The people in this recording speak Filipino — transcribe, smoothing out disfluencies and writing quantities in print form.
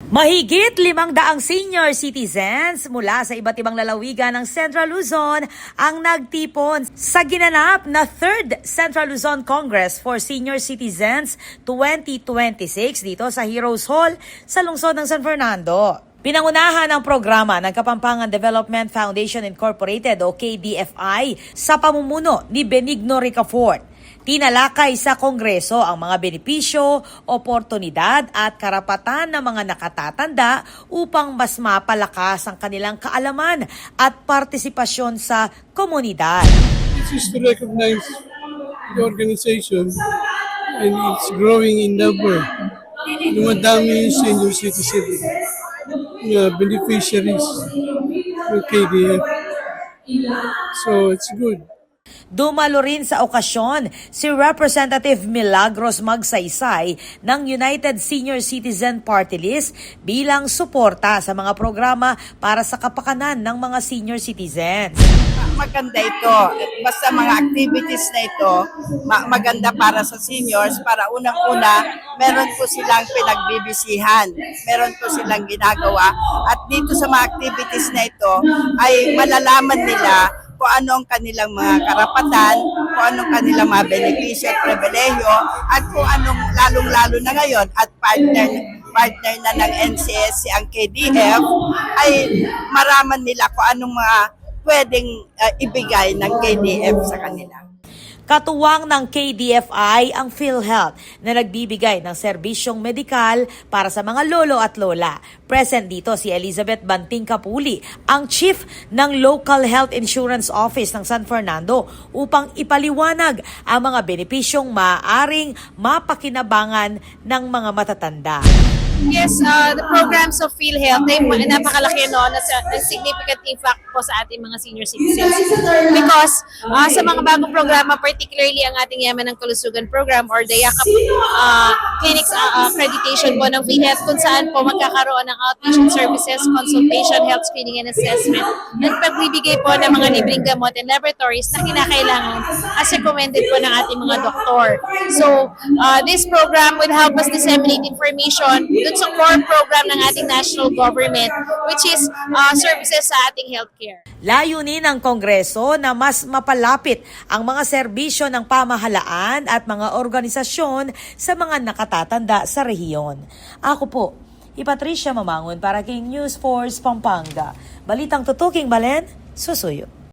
Mahigit 500 senior citizens mula sa iba't ibang lalawigan ng Central Luzon ang nagtipon sa ginanap na 3rd Central Luzon Congress for Senior Citizens 2026 dito sa Heroes Hall sa lungsod ng San Fernando. Pinangunahan ang programa ng Kapampangan Development Foundation Incorporated o KDFI sa pamumuno ni Benigno Ricafort. Tinalakay sa Kongreso ang mga benepisyo, oportunidad at karapatan ng mga nakatatanda upang mas mapalakas ang kanilang kaalaman at partisipasyon sa komunidad. This is to recognize the organization and it's growing in number. Dumadami yung senior citizen beneficiaries ng KDF. So it's good. Dumalo rin sa okasyon si Representative Milagros Magsaysay ng United Senior Citizen Party List bilang suporta sa mga programa para sa kapakanan ng mga senior citizens. Maganda ito. Basta mga activities na ito, maganda para sa seniors para unang-una, meron po silang pinagbibisihan, meron po silang ginagawa. At dito sa mga activities na ito ay malalaman nila kung anong kanilang mga karapatan, kung anong kanilang mga benepisyo at pribilehyo, at kung anong lalong-lalo na ngayon at partner na ng NCSC ang KDF, ay maraman nila kung anong mga pwedeng ibigay ng KDF sa kanila. Katuwang ng KDFI ang PhilHealth na nagbibigay ng serbisyong medikal para sa mga lolo at lola. Present dito si Elizabeth Banting Kapuli, ang Chief ng Local Health Insurance Office ng San Fernando upang ipaliwanag ang mga benepisyong maaaring mapakinabangan ng mga matatanda. Yes, the programs of PhilHealth ay napakalaki na significant impact po sa ating mga senior citizens. Because sa mga bagong programa, particularly ang ating Yaman ng Kalusugan program or the YAKAP clinics accreditation po ng PhilHealth kung saan po magkakaroon ng outpatient services, consultation, health screening and assessment, at pagbibigay po ng mga libreng gamot and laboratories na kinakailangan as recommended po ng ating mga doktor. So, this program will help us disseminate information dun sa core program ng ating national government, which is services sa ating healthcare. Layunin ng Kongreso na mas mapalapit ang mga serbisyo ng pamahalaan at mga organisasyon sa mga nakatatanda sa rehiyon. Ako po, Patricia Mamangon para kay News Force Pampanga. Balitang tutuking Balen, susuyo.